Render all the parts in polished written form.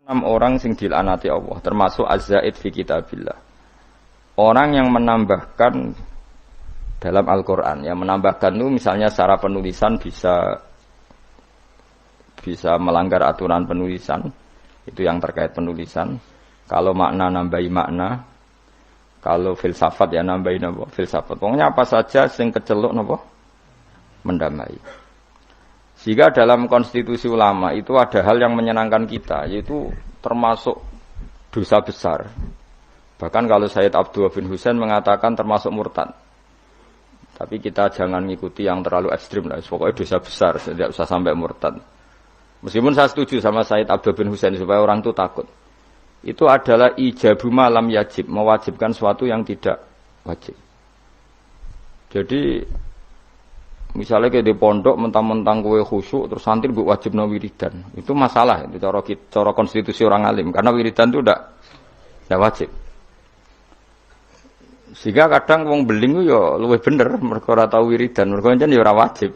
Enam orang sing dilanati Allah, termasuk az-zaid fi kitabillah. Orang yang menambahkan dalam Al-Quran, yang menambahkan itu misalnya secara penulisan bisa melanggar aturan penulisan, itu yang terkait penulisan. Kalau makna nambahi makna, kalau filsafat ya nambahi napa filsafat. Pokoknya apa saja sing keceluk napa mendamai. Jika dalam konstitusi ulama itu ada hal yang menyenangkan kita, yaitu termasuk dosa besar. Bahkan kalau Sayyid Abdullah bin Husain mengatakan termasuk murtad. Tapi kita jangan mengikuti yang terlalu ekstrim lah. Pokoknya dosa besar, tidak usah sampai murtad. Meskipun saya setuju sama Sayyid Abdullah bin Husain supaya orang itu takut. Itu adalah ijabu malam yajib, mewajibkan sesuatu yang tidak wajib. Jadi misalnya kayak di pondok mentang-mentang kowe khusyuk terus santri mbok wajibno wiridan. Itu masalah itu cara konstitusi orang alim karena wiridan itu ndak wajib. Sehingga kadang wong beling yo luwih bener mergo ora tau wiridan, mergo pancen yo ora wajib.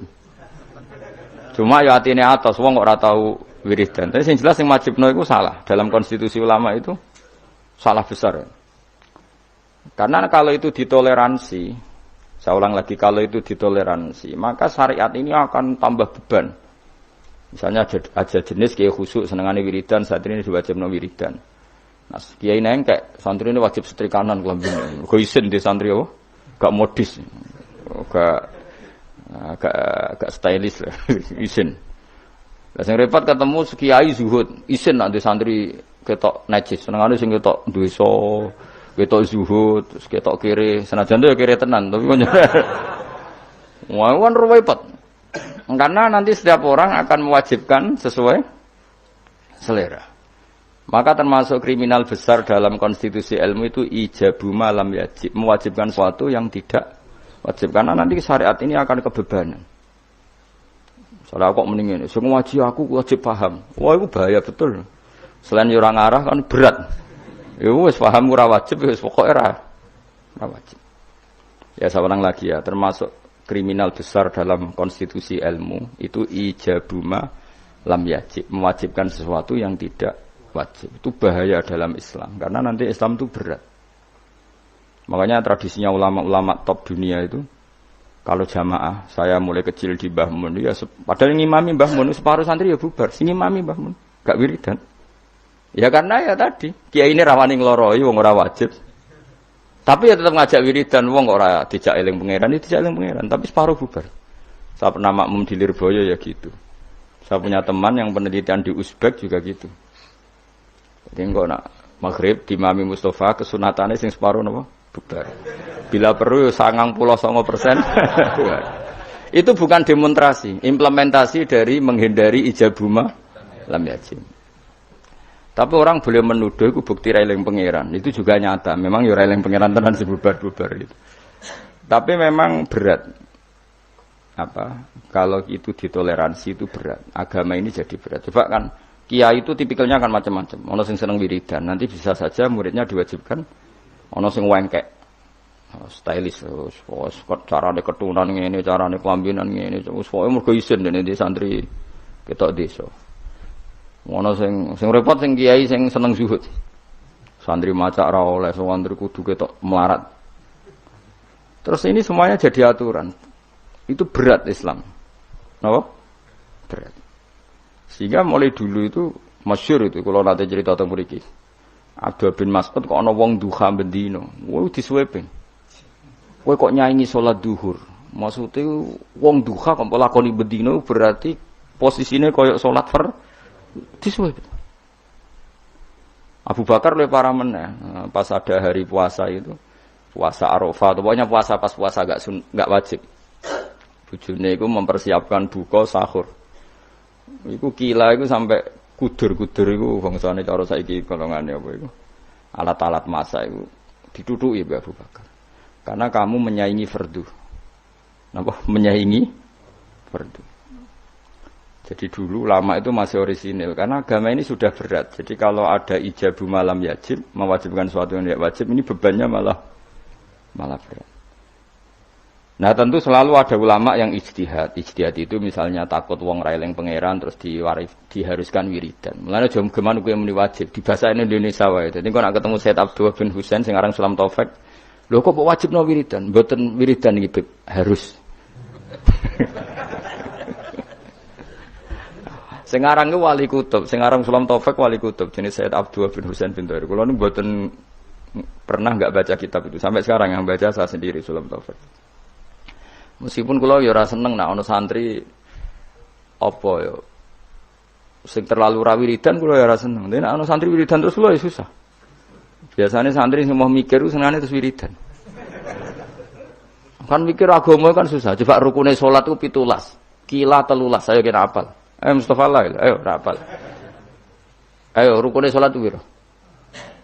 Cuma yo atine atos wong kok ora tau wiridan. Tapi sing jelas sing wajibno iku salah. Dalam konstitusi ulama itu salah besar. Karena kalau itu ditoleransi, saya ulang lagi, kalau itu ditoleransi, maka syariat ini akan tambah beban. Misalnya ada jenis kiai khusyuk senengane wiridan, santri ini diwajibno wiridan. Nah, kiai nengkek, santri ini wajib setrikanan kelambine. Go isin di santri yo, gak modis. Gak stylish lah, isin. Lah sing repot ketemu kiai zuhud, isin nak di santri ketok najis, senengane sing ketok dosa. Ketok zuhud, terus ketok kiri, senajan itu ya kiri tenan, tapi kan wah kan repot. Karena nanti setiap orang akan mewajibkan sesuai selera. Maka termasuk kriminal besar dalam konstitusi ilmu itu ijabu malam yajib, mewajibkan sesuatu yang tidak wajib. Karena nanti syariat ini akan kebebanan. Soalnya kok mendingin, semua wajib paham. Wah itu bahaya betul. Selain orang arah kan berat. Ya wis paham ora wajib wis pokoke ora wajib. Ya saya ulang lagi ya, termasuk kriminal besar dalam konstitusi ilmu itu ijabuma lam yajib, mewajibkan sesuatu yang tidak wajib. Itu bahaya dalam Islam karena nanti Islam itu berat. Makanya tradisinya ulama-ulama top dunia itu kalau jamaah, saya mulai kecil di Mbah Mun ya padahal ngimami Mbah Mun separuh santri ya bubar, sing ngimami Mbah Mun gak wiridan. Ya karena ya tadi kiai ini rawani ngloroi wong ora wajib. Tapi ya tetap ngajak wiridan wong ora dijak eling pangeran, itu dijak eling pangeran, tapi separuh bubar. Saya pernah makmum di Lirboyo ya gitu. Saya punya teman yang penelitian di Uzbek juga gitu. Jadi kok nak maghrib di Mami Mustafa kesunatannya sing separuh napa? Bubar. Bila perlu 99%. Itu bukan demonstrasi, implementasi dari menghindari ijabuma lam yajib. Tapi orang boleh menuduh itu bukti railing pangeran. Itu juga nyata. Memang ya railing pangeran tenan sebubar-bubar gitu. Tapi memang berat. Kalau itu ditoleransi itu berat. Agama ini jadi berat. Coba kan kiai itu tipikalnya kan macam-macam. Ono sing seneng wiridan, nanti bisa saja muridnya diwajibkan ono sing wengkek. Stylish carane ketunan ngene, carane kelambinan ngene. Wis pokoke mergo isin dene di santri ketok desa. Ono sing repot sing kiai sing seneng zuhud. Santri maca ora oleh, santri kudu ketok melarat. Terus ini semuanya jadi aturan. Itu berat Islam. Napa? Berat. Sehingga mulai dulu itu masyhur itu kalau nanti cerita tentang mriki. Abdul bin Mas'ud kok ana wong duha bendino. Woi disuweping. Kowe kok nyanyi salat duhur. Maksudnya wong duha kok lakoni bendino berarti posisinya koyok salat disuwep. Abu Bakar lebih parah meneh. Pas ada hari puasa itu, puasa Arafah, pokoknya puasa pas puasa enggak wajib. Bojone iku mempersiapkan buka sahur. Iku kila iku sampai Kudur-kudur iku bangsane cara saiki golongane apa iku? Alat-alat massa iku ditutuki Mbak Abu Bakar. Karena kamu menyaingi fardu. Napa? Menyaingi fardu. Jadi dulu ulama itu masih orisinil karena agama ini sudah berat. Jadi kalau ada ijabu malam yajib, mewajibkan sesuatu yang tidak wajib, ini bebannya malah berat. Nah tentu selalu ada ulama yang ijtihad. Ijtihad itu misalnya takut wong raileng pangeran terus diharuskan wiridan. Mulane jam geman kuwi muni wajib di bahasa Indonesia wae. Dadi kok nek ketemu Said Abdul bin Husain sing aran Sulam Taufik, lho kok wajibno wiridan? Mboten wiridan iki harus. Sing aran ku wali kutub, sing aran Sulam Taufik wali kutub jenis Said Abdul bin Husain bin Thair. Kula nu mboten pernah enggak baca kitab itu. Sampai sekarang yang baca saya sendiri Sulam Taufik. Meskipun kula ya ora seneng nek ana santri apa ya sing terlalu ra wiridan kula ya ora seneng. Nek ana santri wiridan terus kula ya susah. Biasanya santri sing mau mikir senengane terus wiridan. Kan mikir agama kan susah. Coba rukune salat ku 17. Kila 13 saya kena apal. Ayo Mustafa lah, ayo ora apal. Ayo rukune salat ku piro?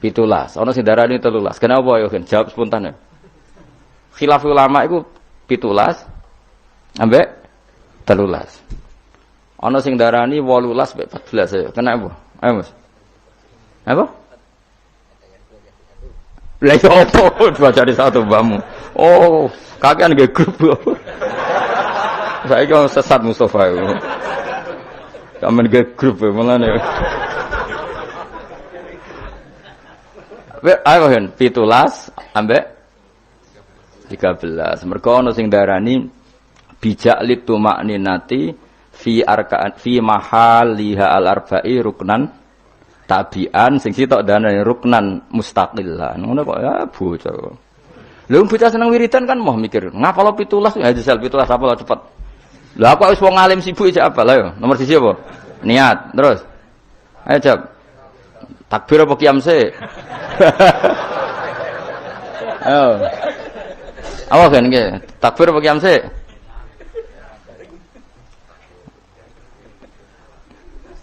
17. Ana sing darani 13. Kenapa ya kan jawab spontan ya. Khilaf ulama iku 17 ambek 13. Ana sing darani 18 ambek 14 ya. Kena apa? Ayo Mas. Apa? Lah yo opo baca di satu mbahmu. Oh, kakean nggih grup. Saiki sesat Mustafa iku. Kamen nggih grup mulane. Ayo kan 17 ambek 13. Mergo ana sing darani bijak litu makninati fi arkaan fi mahaliha al-arba'i ruknan tabi'an sing sitok darani ruknan mustaqilan. Ngono kok ya bocah. Lha bocah seneng wiridan kan mau mikir, ngapalo 17 ya jajal 17 apal cepet. Lah aku wis wong alim sibuk aja apal ayo. Nomor 1 apa? Niat. Terus. Ayo jawab. Takbir apa qiyam sih? Ayo. Awas kan nggih, takbir apa qiyam sik?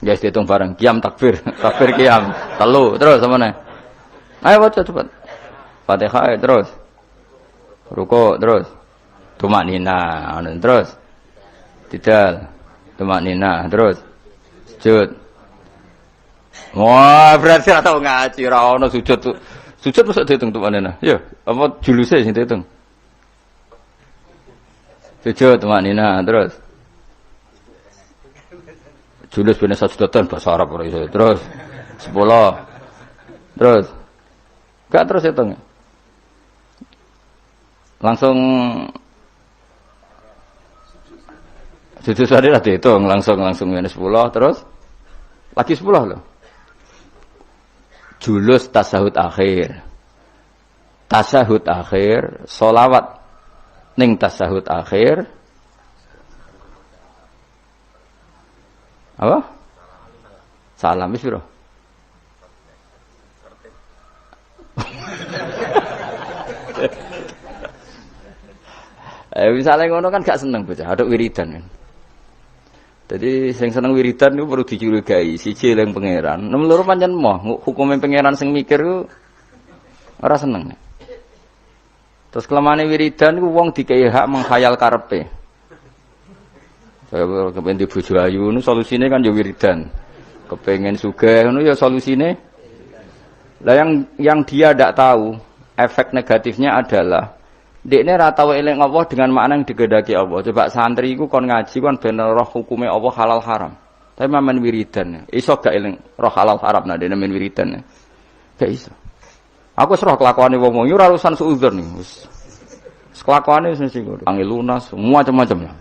Guys dihitung bareng, qiyam takbir, takbir qiyam, telu, terus sampeyan. Ayo baca cepat. Fatihah terus. Ruku terus. Tumaknina, terus. Tidal. Tumaknina, terus. Sujud. Wah, berarti ora tau ngaji, ora ono sujud tuh. Sujud mesti dihitung tumaknina. Ya, apa juluse sing dihitung? Sujud tumaknina terus. Julus bener sajudatan bahasa Arab ora iso. Terus 10. Terus. Gak terus hitung. Langsung sujud tadi lah dihitung langsung ini 10 terus lagi 10 loh. Julus tasahud akhir. Tasahud akhir, sholawat ning tasahud akhir apa? Salam wis piro? Misalnya ngono kan gak seneng bocah, aduk wiridan kan. Jadi sing seneng wiridan itu perlu dicurigai, siji eling pangeran. Nomor loro pancen moh, hukume pangeran sing mikir ku ora seneng. Terus kelemane wiridan ku wong dikei hak menghayal karepe. Saya kepen di bojo ayu nu solusine kan ya wiridan. Kepengen sugih ngono ya solusine. Lah yang dia ndak tahu efek negatifnya adalah dekne ra tau eling Allah dengan makna yang digedaki Allah. Coba santri iku kon ngaji kon ben roh hukume Allah halal haram. Tapi mamen wiridan. Iso gak eling roh halal haram nek men wiridan. Gak iso. Aku serah kelakuane wong-wong yo ora urusan suudzon nih. Wis kelakuane wis mesti ngono. Angel lunas semua macam-macam lah.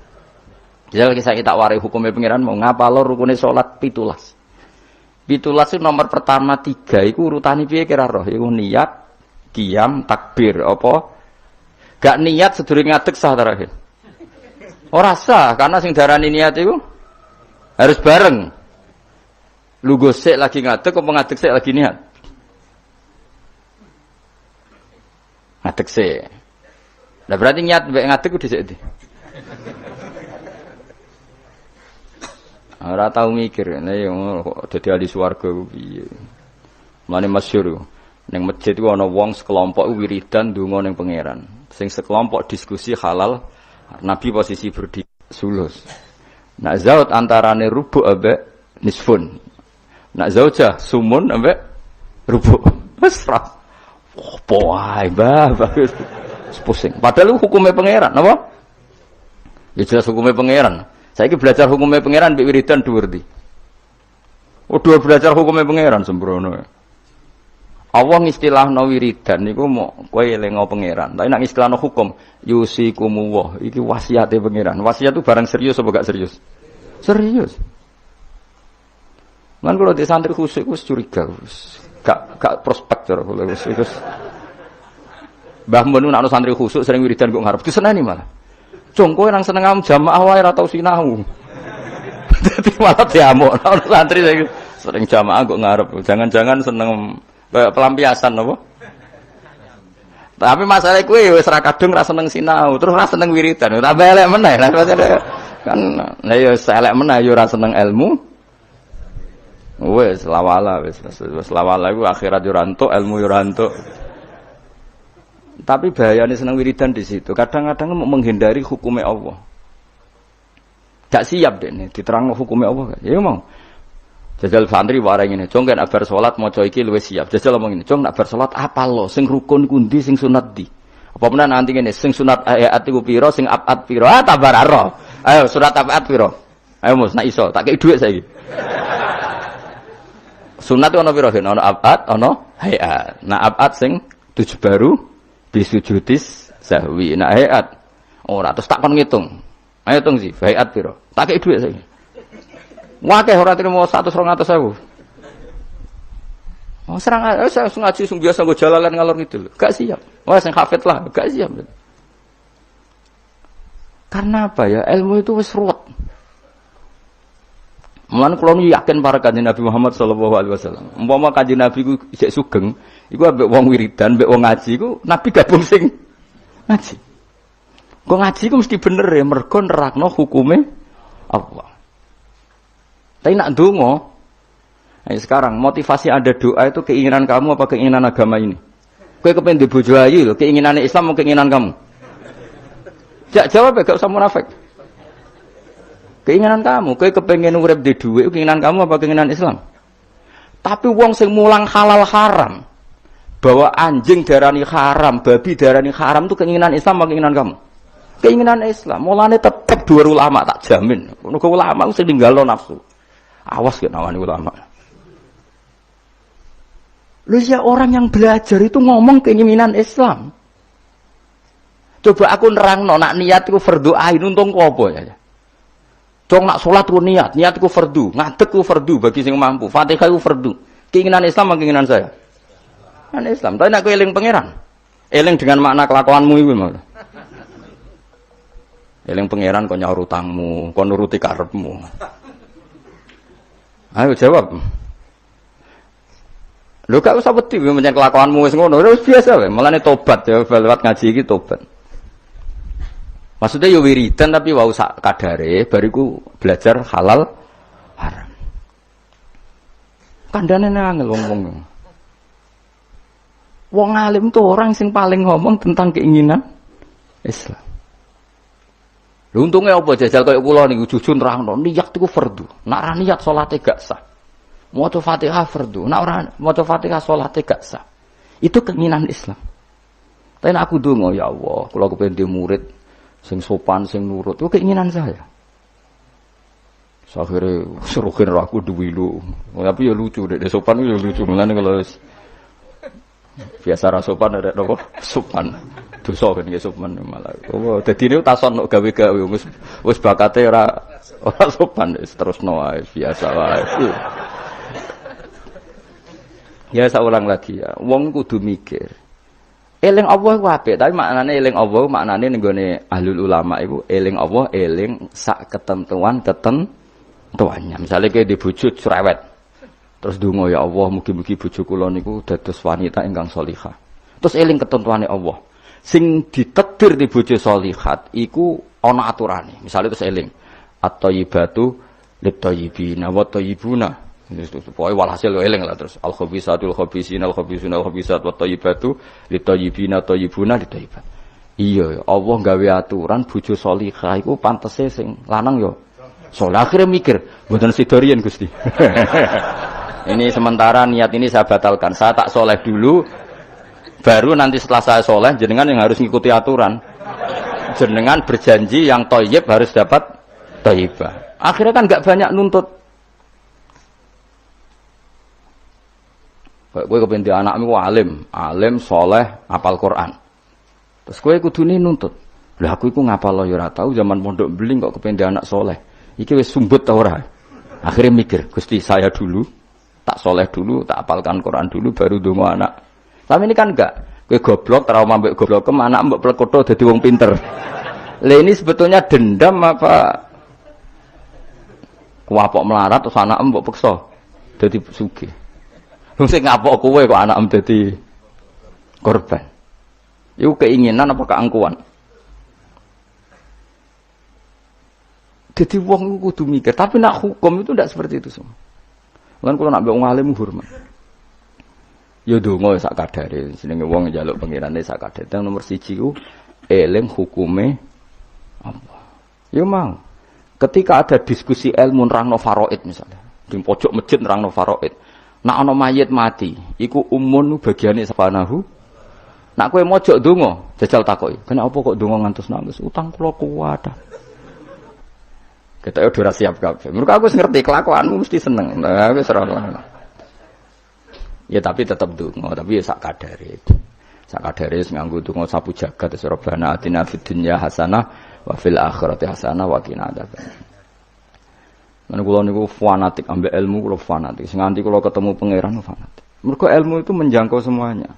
Jadi lagi saya tak warai hukumnya pengiran mau ngapalo rukune salat 17. 17 itu nomor pertama 3 iku urutane piye kira roh? Iku niat, qiyam, takbir apa? Gak niat sedurunge ngadeg sah terakhir. Ora sah karena sing darani niat itu harus bareng. Lu gosek lagi ngadeg apa ngadeg sik lagi niat? Ngadeg sik. Lah berarti niat mbek ngadeg ku dhisik ndi? Ora tau mikir, nek kok dadi ahli swarga piye. Mulane masyhur ning masjid ku ana wong sekelompok wiridan ndonga ning pangeran. Sing sekelompok diskusi halal, Nabi posisi berdiri sulus. Nak zaut antarane rubu' ambek nisfun. Nak zaujah sumun ambek rubu'. Wes ra. Opo wae, Mbah. Pusing. Padahal hukumnya pangeran, napa? Ya jelas hukumnya pangeran. Saiki belajar hukumnya pangeran mbek wiridan dhuwur ndi? Oh, dhuwur belajar hukumnya pangeran sembrono. Allah ngistilahno wiridan niku mau kowe eling pangeran. Tapi nek ngistilahno hukum yusikumullah iki wasiate pangeran. Wasiat itu barang serius apa gak serius? Serius. Man kalau di santri khusyuk wis curiga wis. Gak prospek cara kula wis. Mbah Mun nek ana santri khusyuk sering wiridan kok ngarep diseneni malah. Jong kowe nang seneng am jamaah wae ora tau sinau. Dadi malah diamuk ana santri sering jamaah kok ngarep. Jangan-jangan seneng kayak pelampiasan apa? Tapi masalah kuwi wis ra kadung ra seneng sinau, terus ra seneng wiridan. Tambah elek meneh. Kan lha ya elek meneh ya ora seneng ilmu. Wis lawala wis lawala iku akhirat yo ora entuk, ilmu yo ora entuk. Tapi bahayanya senang wiridan di situ. Kadang-kadang mau menghindari hukumnya Allah. Gak siap deh nih, diterang hukumnya Allah. Ya mau. Jajal santri warang ini. Jong kan abar sholat mau coy iki luwih siap. Jajal ngomong ini. Jong nak bar sholat apa lo? Sing rukun kundi, sing sunat di. Apa mana nanti ini? Sing sunat ayat iku piro, sing abad piro. Ah tabar aro. Ayo surat abad piro. Ayo mus nak iso. Tak kei duit saya. Sunat itu ono piro? Ono abad, ono hayat. Nah abad sing 7 baru. Bisujudis sahwi. Nak hayat. Ora terus tak kon ngitung. Ayo hitung sih. Hayat piro. Tak kei duit saya. Wakeh ora trimo 100-200.000. Oh serang saya ngaji sing biasa nggo jalalan ngalor ngidul. Gak siap. Wah sing hafid lah, gak siap. Karena apa ya? Ilmu itu wis ruwet. Mulane kula yakin para kanjeng Nabi Muhammad sallallahu alaihi wasallam. Umpama kanjeng Nabi ku isih sugeng, iku ambek wong wiridan, ambek wong ngaji iku Nabi gabung sing ngaji. Kok ngaji ku mesti bener ya mergo nerakno hukume Allah. Tapi nak ndonga, nah, sekarang motivasi Anda doa itu keinginan kamu apa keinginan agama ini? Kowe kepen di bojo ayu lho, keinginan Islam atau keinginan kamu? Jawab ya, gak usah munafik. Keinginan kamu, kowe kepengen urip di dhuwit, keinginan kamu apa keinginan Islam? Tapi wong sing mulang halal haram, bahwa anjing darani haram, babi darani haram itu keinginan Islam apa keinginan kamu? Keinginan Islam. Mulane tetep dua ulama tak jamin. Ngono ke ulama sing ninggalno nafsu. Awas gak nawani ulama. Lu ya orang yang belajar itu ngomong keinginan Islam. Coba aku nerangno nak niat iku fardhu ain untung ku apa ya? Cong nak salat ku niat ku fardhu, ngadeg ku fardhu bagi sing mampu. Fatihah ku fardhu. Keinginan Islam apa keinginan saya? Kan Islam. Tapi nek kowe eling pangeran. Eling dengan makna kelakuanmu iku malah. Eling pangeran kok nyaur utangmu, kok nuruti karepmu. Ayo jawab. Lho gak usah wedi menyang kelakuanmu wis ngono, wis biasa wae. Mulane tobat ya lewat ngaji iki tobat. Maksudnya ya wiridan tapi wau sak kadare bariku belajar halal haram. Kandhane angel wong-wong. Wong alim tuh orang sing paling ngomong tentang keinginan Islam. Lha untunge apa jajal kaya kula niku jujur nerangno niat iku fardhu. Nek ora niat salate gak sah. Maca Fatihah fardhu. Nek ora maca Fatihah salate gak sah. Itu keinginan Islam. Tapi aku ndonga ya Allah, kula kepengin di murid sing sopan, sing nurut. Itu keinginan saya. Akhirnya serukin aku duwi lu. Tapi ya lucu dek sopan ya lucu. Mulane kalau biasa ra sopan ada apa? Sopan. Dosa kan nggih sopan malah. Oh, dadi niku tason kok gawe-gawe wis bakate ora sopan wis terusno wae biasa wae. Ya saulang lagi ya. Wong kudu mikir. Eling Allah iku apik, tapi maknane eling Allah maknane ning gone ahlul ulama iku eling Allah eling sak ketentuannya. Misale kowe di bojo cerewet. Terus donga ya Allah mugi-mugi bojo kula niku dados wanita ingkang salihah. Terus eling ketentuane Allah. Sing ditetir di bojo sholihat iku ana aturane. Misale terus eling at-thayyibatu lit-thayyibina wa thayyibuna. Pokoke walhasil eling lah terus al-khabisatul khabisina al-khabisuna al-khabisat wa thayyibatu lit-thayyibina thayyibuna lit-thayyibat. Iya, Allah gawe aturan bojo salihah iku pantese sing lanang yo saleh. Akhire mikir, mboten sidorian Gusti. Ini sementara niat ini saya batalkan. Saya tak soleh dulu, baru nanti setelah saya soleh, jenengan yang harus ngikuti aturan. Jenengan berjanji yang thayyib harus dapat thayyibah. Akhirnya kan gak banyak nuntut. Kowe kepen anakmu alim, soleh, hafal Quran. Terus kowe kudune nuntut. Lah aku iku ngapal ya ora tau zaman pondok beling kok kepen anak soleh. Iki wis sumbut ta ora? Akhirnya mikir, Gusti saya dulu tak soleh dulu, tak hafalkan Quran dulu baru ndonga anak. Tapi ini kan enggak. Kowe goblok trauma mbek goblokem anak mbok plekotho dadi wong pinter. Lah ini sebetulnya dendam apa kuapok melarat terus anak mbok peksa dadi sugih. Wong sing ngapok kowe kok anak dadi korban. Iku keinginan apa keangkuhan? Jadi wong kudu mikir, tapi nak hukum itu tidak seperti itu semua. Kan kalau nak mbek wong alim hormat. Ya donga sak kadare, jenenge wong njaluk pengirane sak kadare. Yang nomor 1 ku eling hukume apa. Ya mau. Ketika ada diskusi ilmu nerangno faraid misalnya, di pojok masjid nerangno faraid. Nak ana mayit mati, iku umun bagiane sapanahu. Nak kowe mojok donga, jajal takoki. Kenapa kok donga ngantos nangis? Utang kula kuwat. Kita udah siap kabeh. Mergo aku wis ngerti kelakuanmu mesti seneng. Nah, wis ora ono. Ya tapi tetap donga, tapi ya sak kadare. Sak kadare wis nganggo donga sapu jagat Rabbana atina fid dunya hasanah wa fil akhirati hasanah wa qina adzabannar. Men kula niku fanatik ambek ilmu, kula fanatik. Sing nganti kula ketemu pangeran fanatik. Mergo ilmu itu menjangkau semuanya.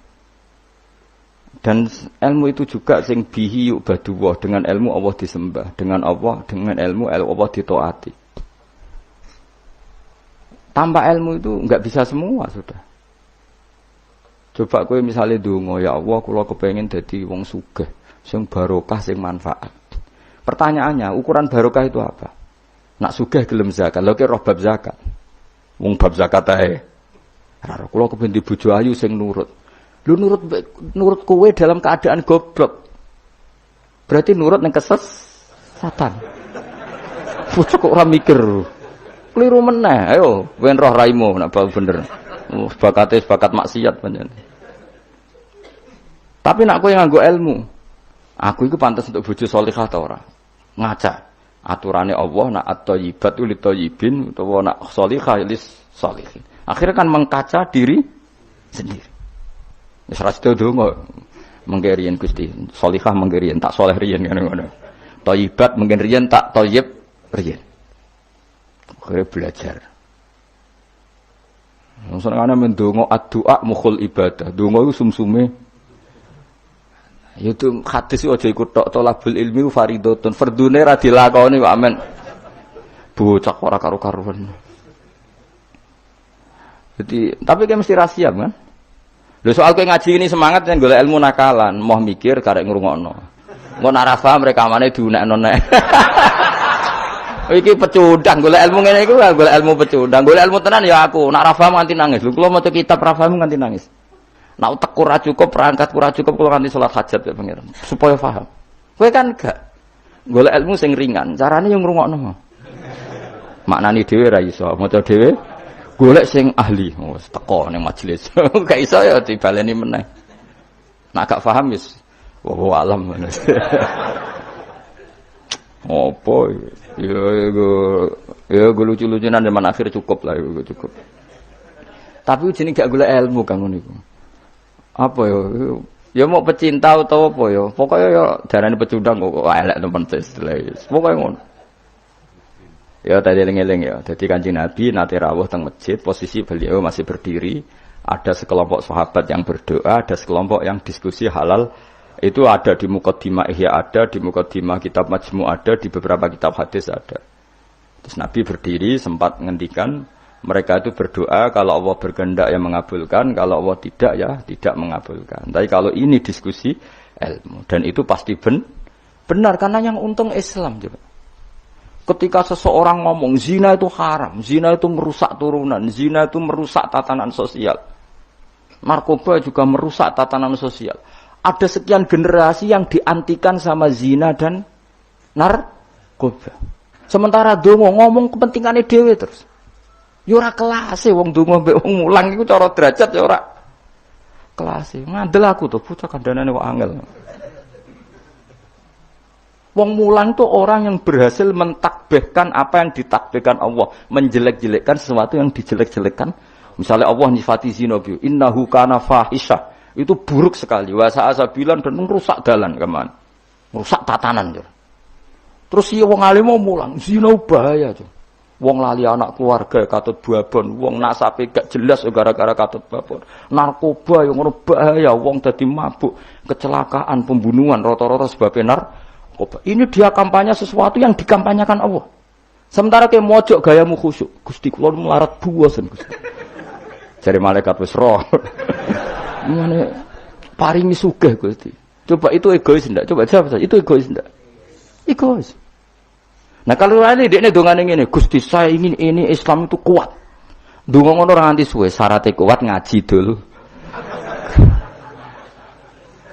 Dan ilmu itu juga sing bihi yu'badullah, dengan ilmu Allah disembah, dengan ilmu Allah ditaati. Tanpa ilmu itu enggak bisa semua sudah. Coba kowe misale ndonga, ya Allah kula kepengin dadi wong sugih, sing barokah, sing manfaat. Pertanyaannya, ukuran barokah itu apa? Nak sugih gelem zakat, lha ki roh bab zakat. Wong bab zakat ae. Ora kula kepengin di bojo ayu sing nurut. Lu nurut kowe dalam keadaan goblok. Berarti nurut ning kesesatan. Bojo kok ora mikir. Keliru meneh. Ayo, wen roh raimu nek bener. Bakat maksiat pancen. Tapi nak kowe nganggo ilmu, aku iku pantes untuk bojo salihah ta ora? Ngaca. Aturane Allah nak at-thayyibatu lit-thayyibin utawa nak salihah lis salihin. Akhirnya kan mengkaca diri sendiri. Wis ra sedo donga mengke riyen Gusti, salihah mengke riyen tak saleh riyen ngono. Thayyibat mengke riyen tak thayyib riyen. Akhire belajar. Senengane mendonga ad-du'a mukhul ibadah. Donga iku sumsume itu hadis aja ikut tok tolabul ilmi fardhotun. Fardune ra dilakoni kok amen. Bocah ora karo-karuan. Jadi, tapi kan mesti rahasia kan? Lho soal kowe ngaji ini semangat yang golek ilmu nakalan, moh mikir karek ngrungokno. Engko nek ora paham rekamane diunekno nek. Iki pecundang golek ilmu ngene iku golek ilmu pecundang. Golek ilmu tenan ya aku, nek ora paham nganti nangis. Lho kula maca kitab ora paham nganti nangis. Nek utek ora cukup, perangkat ora cukup kula nganti salat hajat ya pengiran supaya paham. Kowe kan gak golek ilmu sing ringan, carane yo ngrungokno. Maknani dhewe ra iso, maca dhewe golek sing ahli. Wes teko ning majelis. Gak iso ya dibaleni meneh. Nek gak paham wis wallahu alam. Opo ya lucu-lucunan zaman akhir cukup lah cukup. Tapi jenenge gak golek ilmu kang ngono iku. Apa ya mau pecinta atau apa ya? Pokoknya ya darane pecundang kok elek temen tes. Pokoke ngono. Ya tadi eling-eling ya. Dadi Kanjeng Nabi nate rawuh teng masjid, posisi beliau masih berdiri, ada sekelompok sahabat yang berdoa, ada sekelompok yang diskusi halal. Itu ada di Muqaddimah Ihya ada, di Muqaddimah kitab Majmu ada, di beberapa kitab hadis ada. Terus Nabi berdiri sempat ngendikan mereka itu berdoa kalau Allah berkehendak yang mengabulkan, kalau Allah tidak ya tidak mengabulkan. Tapi kalau ini diskusi ilmu dan itu pasti benar karena yang untung Islam juga. Ketika seseorang ngomong zina itu haram, zina itu merusak turunan, zina itu merusak tatanan sosial. Narkoba juga merusak tatanan sosial. Ada sekian generasi yang diantikan sama zina dan narkoba. Sementara dongo ngomong kepentingannya dhewe terus. Ya ora kelase wong dongo mbek wong mulang iku cara derajat ya ora kelase. Ngandel aku tuh bocah kandhanane kok angel. Wong mulang itu orang yang berhasil mentakbihkan apa yang ditakbihkan Allah, menjelek-jelekkan sesuatu yang dijelek-jelekkan. Misalnya Allah nyifati zina bi, innahu kana fahisha. Itu buruk sekali. Wa sa'asabilan dan merusak dalan kemana? Merusak tatanan. Terus si wong alim mau mulang, zina bahaya tuh. Wong lali anak keluarga katut babon, wong nasabe gak jelas gara-gara katut babon. Narkoba yang ngono bahaya, wong dadi mabuk, kecelakaan, pembunuhan rata-rata sebabnya narkoba. Ini dia kampanye sesuatu yang dikampanyakan Allah. Sementara kayak mojok gayamu khusyuk. Gusti kula melarat buasen Gusti. Jare malaikat wis roh. Ngene paringi sugih Gusti. Coba itu egois ndak? Coba jawab saja. Itu egois ndak? Egois. Nah kalau ini dekne dongane ngene, Gusti saya ingin ini Islam itu kuat. Donga ngono ora nganti suwe, syaratnya kuat ngaji dulu.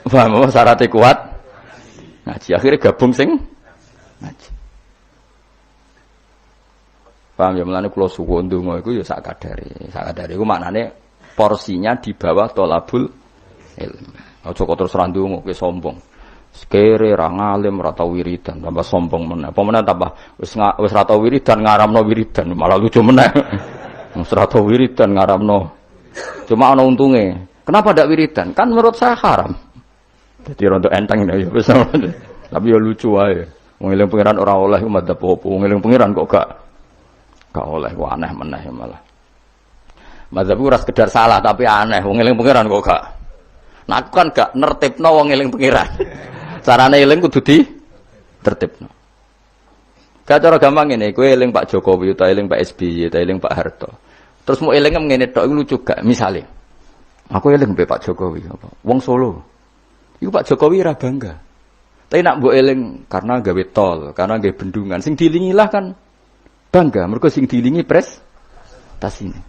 Paham syaratnya kuat? Ngaji akhirnya gabung sing ngaji. Paham ya mulane kula suwun ndonga iku ya sak kadare. Sak kadare iku maknane porsinya di bawah thalabul ilm. Aja kok terus ra ndonga kowe sombong. Sekere ra ngalim ra tau wiridan tambah sombong meneh. Apa meneh tambah wis ra tau wiridan ngaramno wiridan malah lucu meneh. Wis ra tau wiridan ngaramno. Cuma ana untunge. Kenapa ndak wiridan? Kan menurut saya haram. Jadi rontok enteng ya wis. Tapi ya lucu wae. Wong eling pangeran ora oleh madzhab apa. Wong eling pangeran kok gak oleh. Wah aneh meneh malah. Madzhab ora sekedar salah tapi aneh. Wong eling pangeran kok gak. Nah aku kan gak nertibno wong eling pangeran. Carane eling kudu di tertibno. Gak cara gampang ngene, kowe eling Pak Jokowi utawa eling Pak SBY utawa eling Pak Harto. Terus mau eling ngene tok iku lucu gak? Misale aku eling mbek Pak Jokowi apa? Wong Solo. Iku Pak Jokowi ora bangga. Tapi nak mbok eling karena gawe tol, karena gawe bendungan. Sing dilingilah kan bangga. Mergo sing dilingi prestasi ini.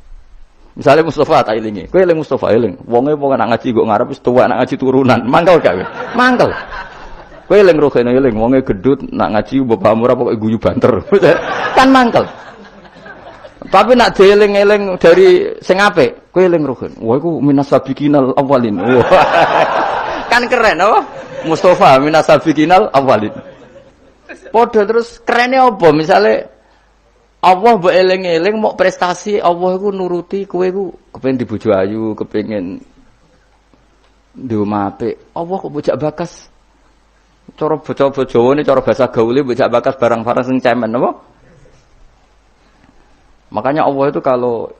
Misalnya Mustafa tak elingi. Kowe eling Mustafa eling. Wonge wong nak ngaji kok ngarep wis tuwa nak ngaji turunan. Mangkel gak kowe? Mangkel. Kowe eling Rohene eling wonge gedut nak ngaji bapak ora pokoke guyu banter. Kan mangkel. Tapi nak dieling-eling dari sing apik, kowe eling Rohen. Wah iku minas sabiqinal awalin. Kan keren apa? Mustafa minas sabiqinal awalin. Padha terus kerene apa? Misale Allah mbok eling-eling mau prestasi Allah iku nuruti kowe iku kepengin di bojo ayu, kepengin di omah apik. Allah kok bojak bakas. Cara bocah-bocah Jawane cara bahasa gaule bojak bakas barang-barang sing cemen apa? Makanya Allah itu kalau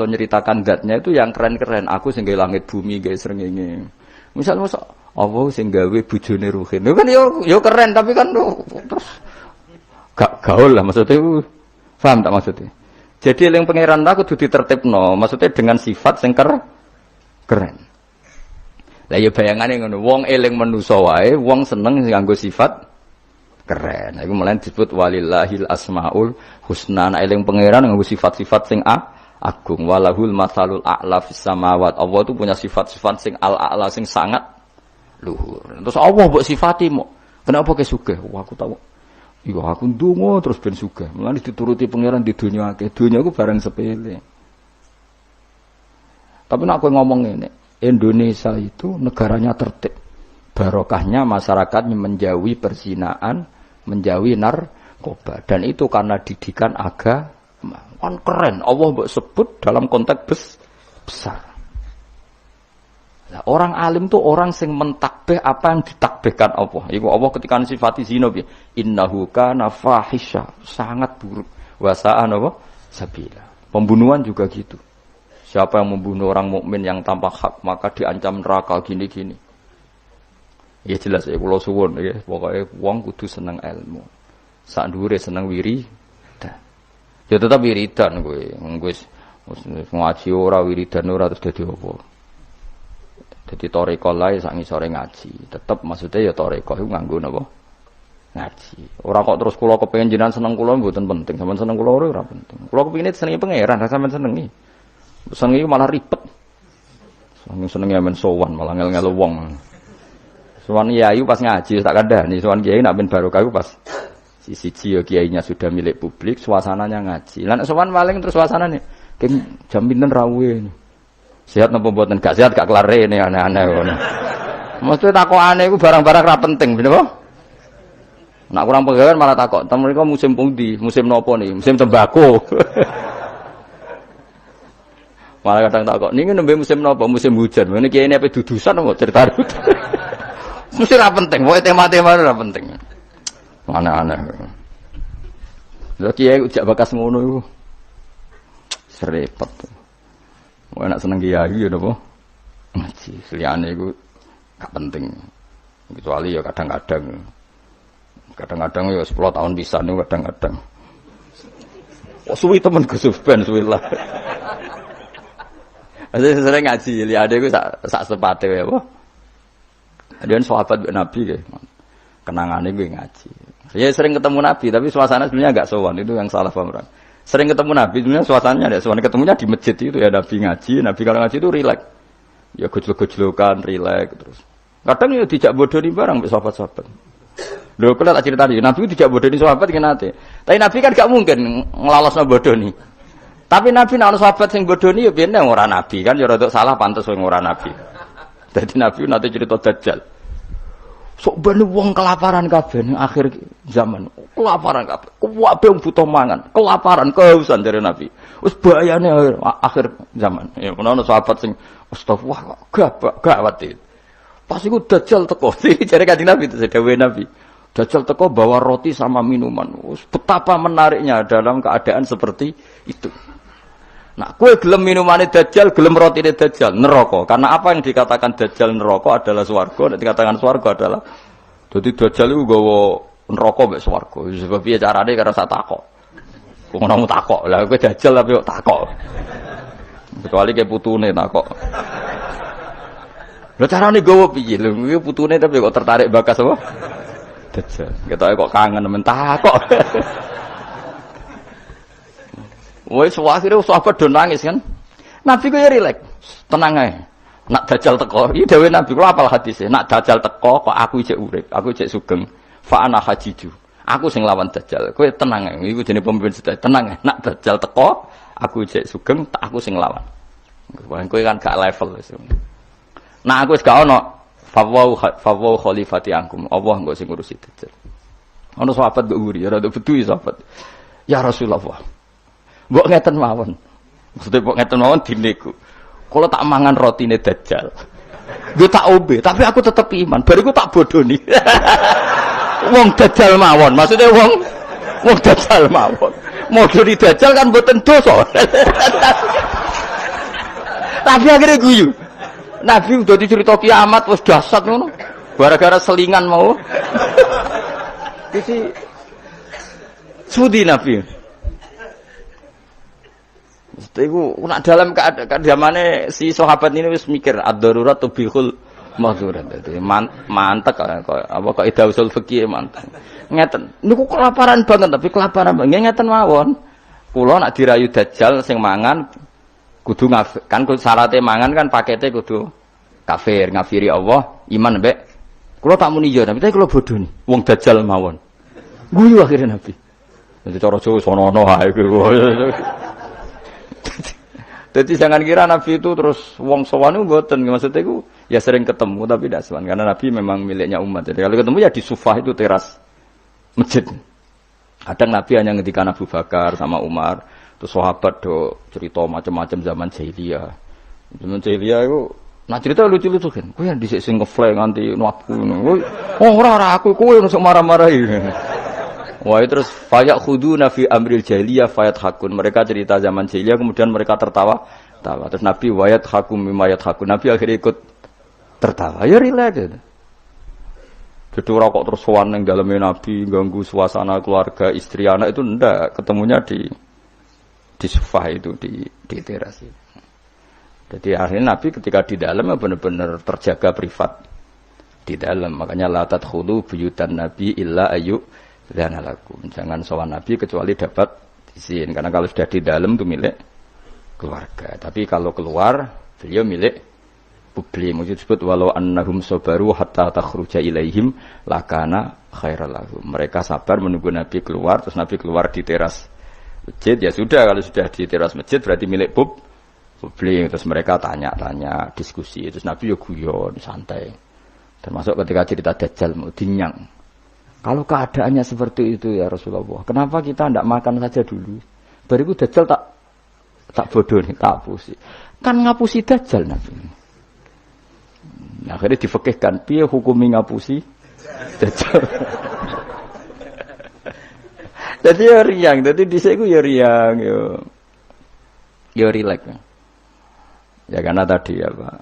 nyeritakan zatnya itu yang keren-keren. Aku sing gawe langit bumi, gawe srengenge. Misalnya Allah sing gawe bojone Ruhin. Itu kan yo keren tapi kan terus gak gaul lah maksudnya. Paham tak maksudnya? Jadi yang pangeran aku kudu ditertibno, maksudnya dengan sifat sing keren. Lah ya bayangane ngono, wong eling manusa wae, wong seneng nganggo sifat keren. Iku mulai disebut walillahil asmaul husna. Eling pangeran nganggo sifat-sifat sing agung. Walahul matsalul a'la fis samawat. Allah itu punya sifat-sifat sing al-a'la sing sangat luhur. Terus Allah mbok sifati mo. Kenapa ke sugih? Wah aku tahu. Iya aku ndonga terus ben sugih. Mulane dituruti pangeran di dunia akeh. Dunia iku barang sepele. Tapi nek kowe ngomong ngene, Indonesia itu negaranya tertib. Barokahnya masyarakatnya menjauhi perzinaan, menjauhi narkoba, dan itu karena didikan agama. Kan keren, Allah mbok sebut dalam konteks besar. Nah, orang alim itu orang sing mentakbih apa yang ditakbihkan Allah. Iku Allah ketika sifati zina bi innahu kana fahisha, sangat buruk. Wasa'an apa? Sabila. Pembunuhan juga gitu. Siapa yang membunuh orang mukmin yang tanpa hak maka diancam neraka gini-gini. Ya jelas ya kula suwun ya, pokoke wong kudu seneng ilmu. Sak dhuwure seneng wiridan. Ya tetep wiridan kowe. Wis ngaji ora wiridan ora terus dadi apa. Dadi toreko lae sak ngisore ngaji. Tetep maksudnya ya toreko iku nganggo napa? ngaji. Ora kok terus kula kepengin jenengan seneng kula mboten penting, sampean seneng kula ora penting. Kula kepengin senengi pangeran, ra sampean senengi. Senengi malah ribet. Senengi men sowan malah ngel-ngel wong. Sowan yayu pas ngaji tak kandhani, sowan kiai nak ben barokah pas siji ya kiainya sudah milik publik, suasananya ngaji. Lah nek sowan paling terus suasanane keng jam pinten rawuhe. Sehat napa mboten? Gak sehat gak kelar rene aneh-aneh ngono. Mesti takokane iku barang-barang ra penting, bener apa? Nak kurang pegawai malah takok, "Tem mriko musim pundi? Musim napa nih? Musim tembakau." Malah kadang takok, "Niki nembe musim napa? Musim hujan." Ngene kiai apa dudusan apa cerita. Mesti ra penting, pokoke tema-tema ora penting. Aneh-aneh. Lha kiai ujak bakas ngono iku. Serepet. Wong enak seneng kiai ya napa? Ngaji, liyane iku gak penting. Kecuali ya kadang-kadang ya 10 tahun bisa nih kadang-kadang. Oh suwi temen Gus Ben suwi lah. Saya sering ngaji, lihat aku sak sepate ya, wah. Ada sahabat Nabi kayak, kenangannya gue ngaji. Saya sering ketemu Nabi, tapi suasana sebenarnya agak sowan, itu yang salah paham. Sering ketemu Nabi, sebenarnya suasananya ada sowan. Ketemunya di masjid itu ya Nabi ngaji, Nabi kalau ngaji itu rileks, ya gojlok-gojlokan, rileks terus. Kadang ya dijak bodoh barang sahabat-sahabat. Lho kula tak critani, Nabi itu dijak bodoh sahabat kenate. Tapi Nabi kan gak mungkin nglalosno bodoh nih. Tapi Nabi nek ana sahabat sing bodoni ya ben ora nabi kan ya rada salah pantes wong ora nabi. Dadi Nabi nate cerita Dajjal. Sok ben wong kelaparan kabeh ning akhir zaman. Kelaparan kabeh. Kabeh butuh mangan, kelaparan, kehausan dari Nabi. Wis bahayane akhir zaman. Ya ana sahabat sing astagfirullah gawat itu. Pas iku Dajjal teko, jare Kanjeng Nabi itu dawuhe Nabi. Dajjal teko bawa roti sama minuman. Betapa menariknya dalam keadaan seperti itu. Nah, kue gelem minumane Dajjal, gelem rotine Dajjal, neraka. Karena apa yang dikatakan Dajjal neraka adalah swarga, nek dikatakan swarga adalah dadi Dajjal iku nggawa neraka mek swarga. Sebab piye carane karena sak takok. Kok ngono takok. Lah kowe Dajjal tapi kok takok. Kecuali ke putune takok. Lha carane nggawa piye? Lho kuwi putune tapi kok tertarik bakas apa? Dajjal. Ketoke kok kangen men takok. Wes akhire sahabat do nangis kan. Nabi ku ya rileks, tenang ae. Nak Dajjal teko, iki dhewe Nabi kula apal hadise. Nak Dajjal teko kok aku isih urip, aku isih sugeng. Fa ana hajiju. Aku sing lawan Dajjal. Kowe tenang ae. Iku jenenge pemimpin sedaya. Tenang ae. Nak Dajjal teko, aku isih sugeng, aku sing lawan. Kowe kan gak level wis. Nah aku wis gak ono fawau khalifati angkum. Allah engko sing ngurusi Dajjal. Ono sahabat mbok uri, ora bedu sahabat. Ya Rasulullah. Mbok ngeten mawon. Maksudnya mbok ngeten mawon dineku. Kalau tak mangan rotine Dajjal. Gue tak ombe, tapi aku tetep iman. Bariku tak bodoni. Wong Dajjal mawon. Maksudnya wong Dajjal mawon. Modoni Dajjal kan mboten dosa. Tapi akhirnya guyu. Nabi udah dicerita kiamat wis dahsyat ngono. Gara-gara selingan mau. Iki sudi Nabi. Iku nak dalam keadaan zamane si sahabat ini wis mikir ad-darurat tubihul mahzurat. Dadi mantek apa kaidah usul fikih mantek. Ngeten. Niku kelaparan banget tapi kelaparan banget ngeten mawon. Kula nak dirayu Dajjal sing mangan kudu kan syaratnya mangan kan pakete kudu kafir, ngafiri Allah, iman mbek. Kula tak muni yo, tapi kula bodho ni. Wong Dajjal mawon. Guyu akhirnya Nabi. Dadi cara Jawa sono-ono ae kuwi. Jadi jangan kira Nabi itu terus wong sowan itu mboten, maksudnya itu ya sering ketemu tapi tidak sowan karena Nabi memang miliknya umat. Jadi kalau ketemu ya di Sufah itu teras masjid. Kadang Nabi hanya ngendikan Abu Bakar sama Umar, terus sahabat do cerita macam-macam zaman jahiliyah. Zaman jahiliyah itu nah cerita lucu-lucu kan. Kowe yang dhisik sing ngefly nganti nuapku ngono. Oh ora aku kowe nusuk marah-marahi. Wah terus fayak khuduna fi amril jahiliyah fayat hakun. Mereka cerita zaman jahiliyah kemudian mereka tertawa. Terus Nabi wayat hakum mimayat hakun. Nabi akhirnya ikut tertawa. Ya rileks. Jadi rokok terus sowan ning daleme Nabi ganggu suasana keluarga, istri, anak itu ndak. Ketemunya di Sufah itu di teras itu. Jadi akhirnya Nabi ketika di dalam benar-benar terjaga privat. di dalam. Makanya la tadkhulu buyutan nabi illa ayu dzanalakum. Jangan sowan nabi kecuali dapat izin. Karena kalau sudah di dalam itu milik keluarga. Tapi kalau keluar beliau milik publik. Maksud disebut walau annahum sabaru hatta takhruja ilaihim lakana khairal lahum. Mereka sabar menunggu Nabi keluar, terus Nabi keluar di teras masjid, ya sudah, kalau sudah di teras masjid berarti milik publik. Terus mereka tanya-tanya, diskusi, terus Nabi ya guyon, santai. Termasuk ketika cerita Dajjal mau dinyang. Kalau keadaannya seperti itu ya Rasulullah, kenapa kita tidak makan saja dulu? Bariku Dajjal tak bodoh nih, tak hapusi. Kan ngapusi Dajjal Nabi. Nah, akhirnya difekihkan, piye hukumi ngapusi Dajjal. Jadi ya riang, jadi dhisik ku ya riang yo. Ya rileks. Ya karena tadi ya, Pak.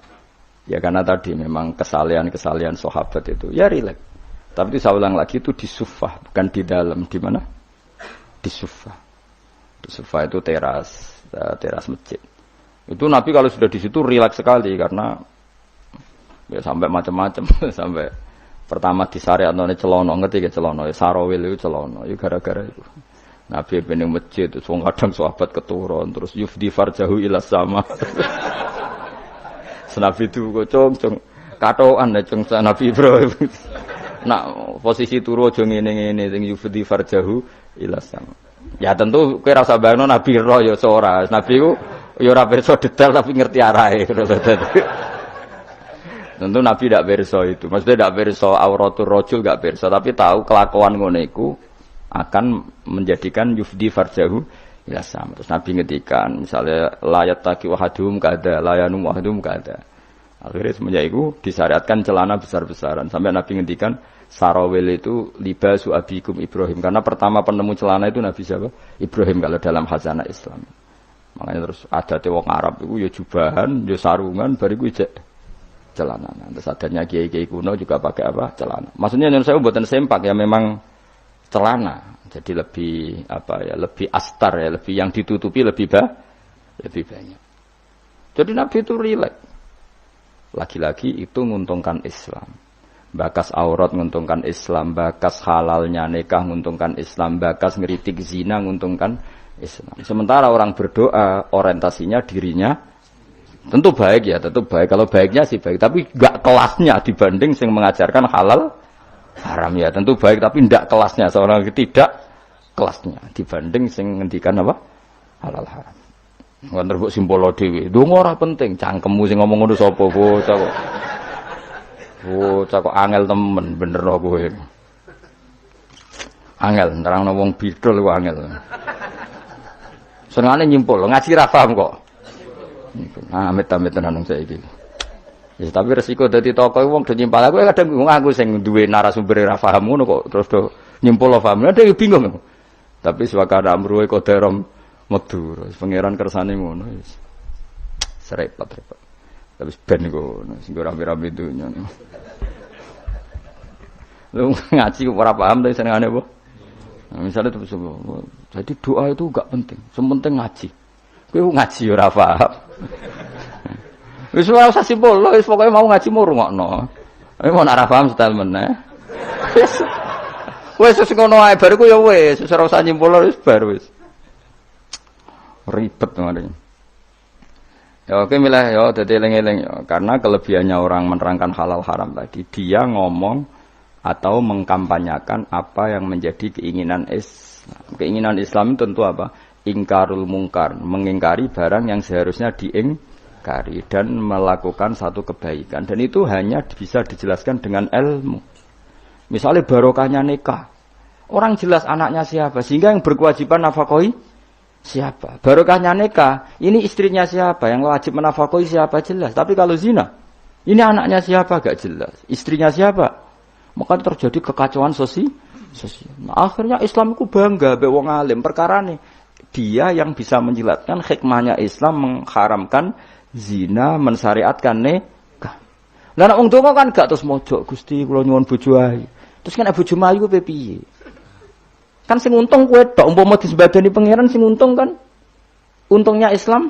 Ya karena tadi memang kesalahan sahabat itu ya rileks. Tapi itu saya ulang lagi itu di Sufah, bukan di dalam. Di mana? Di Sufah. Di Sufah itu teras masjid. Itu Nabi kalau sudah di situ rileks sekali karena ya sampai macam-macam sampai pertama di syariat none celono ngerti ke celono ya sarawil itu celono ya gara-gara itu Nabi bening masjid terus wong kadang sahabat keturun terus yufdi farjahu ila sama Nabi itu kocong katoan ya cung Nabi Ibrahim nak posisi turu aja ngene-ngene sing yufdi farjahu ila sama ya tentu kowe ora usah bayangno Nabi ro ya ora Nabi ku ya ora pirsa detail tapi ngerti arahe tentu Nabi tidak berso itu, maksudnya tidak berso auratul rojul tidak berso, tapi tahu kelakuan ngono iku akan menjadikan yufdi farjahu ila sama. Terus Nabi ngetikan, misalnya layat taki wahadum kada, layanum wahadum kada. Akhirnya semenjak itu disyariatkan celana besar-besaran. Sampai Nabi ngetikan sarawil itu libasu abikum Ibrahim, karena pertama penemu celana itu Nabi siapa? Ibrahim kalau dalam khazanah Islam. Makanya terus adatnya wong Arab itu ya jubahan, ya sarungan, bariku ijek celana. Terus adanya kiai-kiai kuno juga pakai apa? Celana. Maksudnya yang saya buatan sempak ya memang celana. Jadi lebih apa ya? Lebih astar ya, lebih yang ditutupi lebih banyak. Jadi Nabi itu rileks. Lagi-lagi itu menguntungkan Islam. Bakas aurat menguntungkan Islam, bakas halalnya nikah menguntungkan Islam, bakas ngeritik zina menguntungkan Islam. Sementara orang berdoa orientasinya dirinya tentu baik ya, tentu baik. Kalau baiknya sih baik, tapi enggak kelasnya dibanding yang mengajarkan halal haram ya. Tentu baik, tapi enggak kelasnya seorang tidak kelasnya dibanding yang ngendikan apa halal haram. Nggak terbuk simbolo dewi. Dungo ora penting, cangkemmu sing ngomong ngono sapa bocah kok. Bocah kok angel temen bener kowe. Angel nerangno wong bidol ku angel. Senengane nyimpul, ngaji ra paham kok. Amit-amit tenan saiki. Ya tapi resiko dadi tokoh wong do nyimpal aku kadang bingung aku sing duwe narasumber ra paham ngono kok terus do nyimpul paham. Ada bingung. Tapi swakana amruhe kodarom medu. Pangeran kersane ngono wis. Serepet-repet. Tapi ben ngono sing ora rame-rame dunya. Lu ngaji kok ora paham tapi senengane apa? Nah, misalnya terus jadi doa itu enggak penting. Sementing ngaji. Kowe ngaji ora paham. Wis ora usah simpul, wis pokoke mau ngaji mu rungokno. Mau ora paham setel meneh. Wis ngono ae bar ku ya wis ora usah nyimpul wis bar wis. Ribet kemarin. Ya oke milah ya dadi eling-eling ya karena kelebihannya orang menerangkan halal haram tadi dia ngomong atau mengkampanyakan apa yang menjadi keinginan Islam. Keinginan Islam tentu apa? Ingkarul mungkar, mengingkari barang yang seharusnya diingkari dan melakukan satu kebaikan. Dan itu hanya bisa dijelaskan dengan ilmu. Misalnya barokahnya nikah. Orang jelas anaknya siapa, sehingga yang berkewajiban nafkahi siapa. Barokahnya nikah, ini istrinya siapa, yang wajib menafkahi siapa jelas. Tapi kalau zina, ini anaknya siapa gak jelas, istrinya siapa. Maka terjadi kekacauan sosial. Nah, akhirnya Islam itu bangga be wong alim perkara nih. Dia yang bisa menjelaskan hikmahnya Islam mengharamkan zina, mensyariatkan nikah. Lah nek wong donga kan gak terus mojok Gusti kula nyuwun bojo ayu. Terus kan bojo ayu ku piye? Kan sing untung kowe tok umpama disembadani pangeran sing untung kan. Untungnya Islam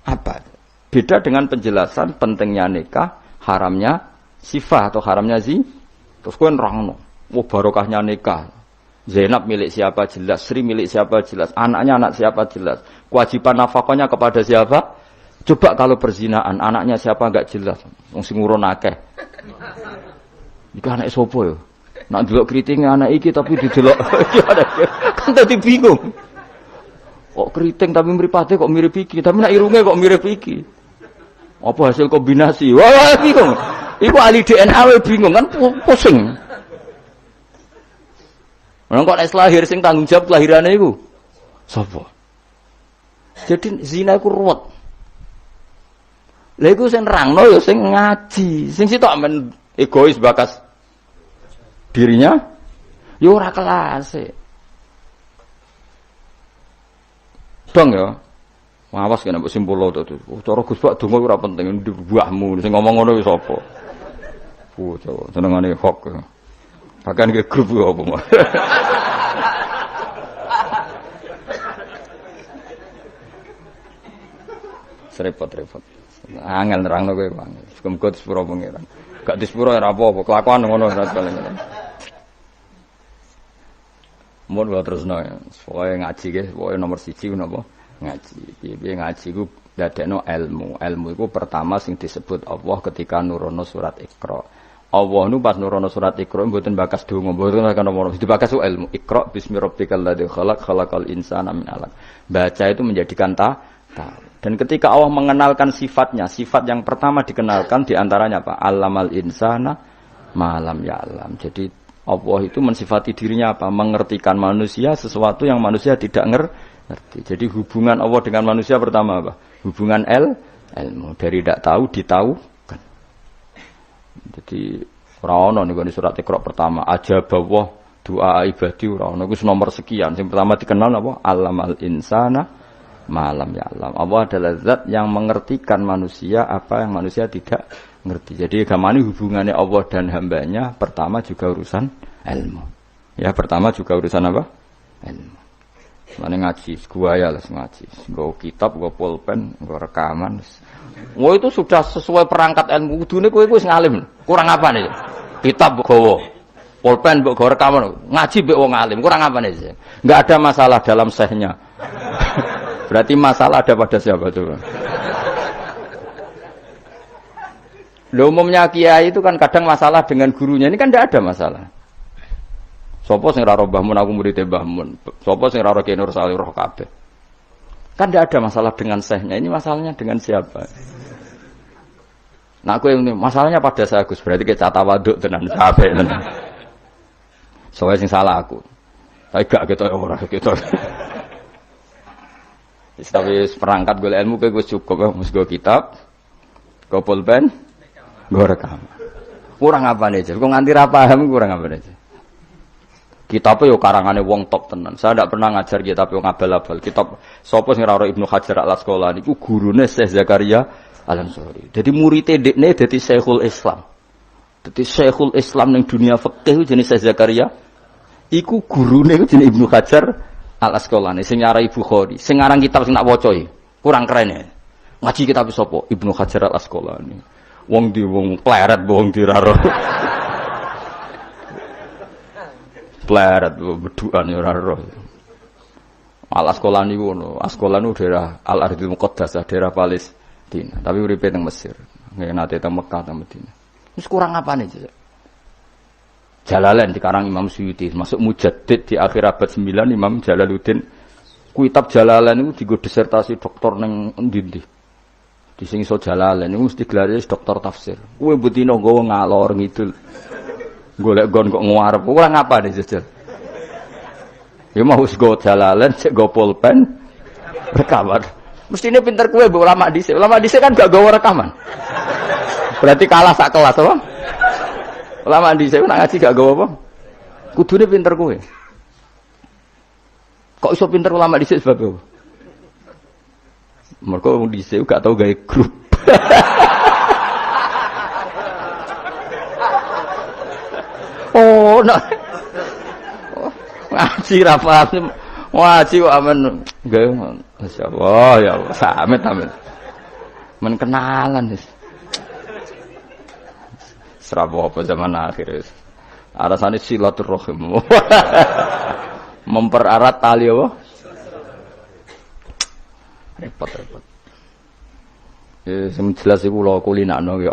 apa? Beda dengan penjelasan pentingnya nikah, haramnya sifat atau haramnya terus kowe nerangno. Wah barokahnya nikah. Zainab milik siapa jelas, Sri milik siapa jelas, anaknya anak siapa jelas, kewajiban nafkahnya kepada siapa? Coba kalau perzinaan, anaknya siapa enggak jelas, wong sing ngurun akeh. Iki anak sapa ya? Nak delok kriting anak iki tapi didelok kan dadi bingung. Kok kriting tapi mripate kok mirip iki, tapi nak irunge kok mirip iki. Apa hasil kombinasi? Wah, bingung. Iku ahli DNA we bingung kan pusing. Orang kok nek lahir sing tanggung jawab kelahirane iku sapa? Jadi zina iku ruwet. Lha iku sing nerangno ya sing ngaji, sing sitok men egois bakas dirinya ya ora kelas. Dong ya. Awas kena mbok simpul to. Cara Gus Pak donga ora penting dibuahmu sing ngomong ngono wis apa. Bocah senengane hok. Bahkan ke grup apa mah. Repot-repot. Angel nerangno kowe bang. Muga disepuro pangeran. Gak disepuro ora apa-apa, kelakuan ngono ora paling. Mun wae terusno. Pokoke ngaji nggih, pokoke nomor 1 napa? Ngaji. Piye ngaji ku dadekno ilmu. Ilmu iku pertama sing disebut Allah ketika nurono surat Iqra. Allah nu pas nurono surat Iqra mboten bakas donga, mboten kan nomor. Dibakas ilmu. Iqra bismi rabbikal ladzi khalaq khalaqal insana min 'alaq. Baca itu menjadikan tahu. Dan ketika Allah mengenalkan sifatnya, sifat yang pertama dikenalkan diantaranya apa? Allamal insana malam ya'lam. Jadi Allah itu mensifati dirinya apa? Mengertikan manusia sesuatu yang manusia tidak ngerti. Jadi hubungan Allah dengan manusia pertama apa? Hubungan ilmu. Dari tidak tahu ditahukan. Jadi ora ono niku surat Iqra pertama aja bawah doa ibadi ora ono. Iku nomor sekian. Yang pertama dikenal apa? Allamal insana malam ya alam. Allah adalah zat yang mengertikan manusia apa yang manusia tidak ngerti. Jadi agama ini hubungannya Allah dan hambanya pertama juga urusan ilmu. Ya pertama juga urusan apa? Ilmu. Mana ngaji, gua ya lah ngaji. Gua kitab, gua pulpen, gua rekaman. Wah itu sudah sesuai perangkat ilmu. Kudune kowe wis ngalim. Kurang apa nih? Kitab gawa, pulpen mbok gawa rekaman. Ngaji mbek wong alim. Kurang apa nih? Enggak ada masalah dalam sehnya. Berarti masalah ada pada siapa tuh? Loh, umumnya kiai itu kan kadang masalah dengan gurunya. Ini kan tidak ada masalah. Sopo sing raro Mbah Mun aku murid Mbah Mun. Sopo sing raro Ki Nur Salih roh kabeh. Kan tidak ada masalah dengan sehnya. Ini masalahnya dengan siapa? Nah aku yang masalahnya pada saya Gus. Berarti kayak cata waduk tenan kabeh tenan. Soalnya sing salah aku. Tapi gak gitu ora gitu. Tapi perangkat gue ilmu gue cukup, mus gue kitab, gue pulpen, gue rekam. Kurang apa nih? Gue nganti paham kurang apa nih? Kitabnya yo karangannya wong top tenan. Saya tidak pernah ngajar kitab yang abal-abal. Kitab sopo sing raro Ibnu Hajar al Asqalani iku gurune Syekh Zakaria Al Ansori. Jadi muridé dekne dadi Syekhul Islam. Dadi Syekhul Islam ning dunia fikih jenenge Syekh Zakaria. Iku gurune jenenge Ibnu Hajar Al Asqalani sing nyarai Bukhari, sing ngarang kitab sing tak waca kurang keren ya. Ngaji kitab sapa? Ibnu Hajar Al Asqalani. Wong di wong pleret wong diraro. Pleret beduan ya ora roh. Al Asqalani ngono. Asqalani daerah Al Ardhil Muqaddasah, daerah Palestina, tapi uripe teng Mesir. Nggih nate teng Mekah teng Madinah. Wis kurang apane sih? Jalalain dikarang Imam Suyuti, masuk mujaddid di akhir abad 9 Imam Jalaluddin. Kitab Jalalain itu digo disertasi doktor ning endi-endi. Di sing iso Jalalain niku mesti gelare doktor tafsir. Kowe mbutino nggawa ngalor ngidul. Golek gon kok ngarep. Ora ngapane jajal. Ya mau wis go Jalalain, sik go pulpen, rekaman. Mestine pinter kowe mbok ulama dhisik. Ulama dhisik kan gak gawa rekaman. Berarti kalah sak kelas apa? Ulama di saya nak ngaji gak gawa apa? Kudune pinter kowe. Kok iso pinter ulama di sebab apa? Mergo wong di saya gak tau gawe grup. Oh, nak ngaji ra paham. Ngaji kok amen gawe masyaallah ya Allah, samet amen. Men kenalan wis. Serapo apa zaman akhir. Alasannya silaturahim. Mempererat tali apa? Repot. Ya, sing jelas iku kula kulinakno ya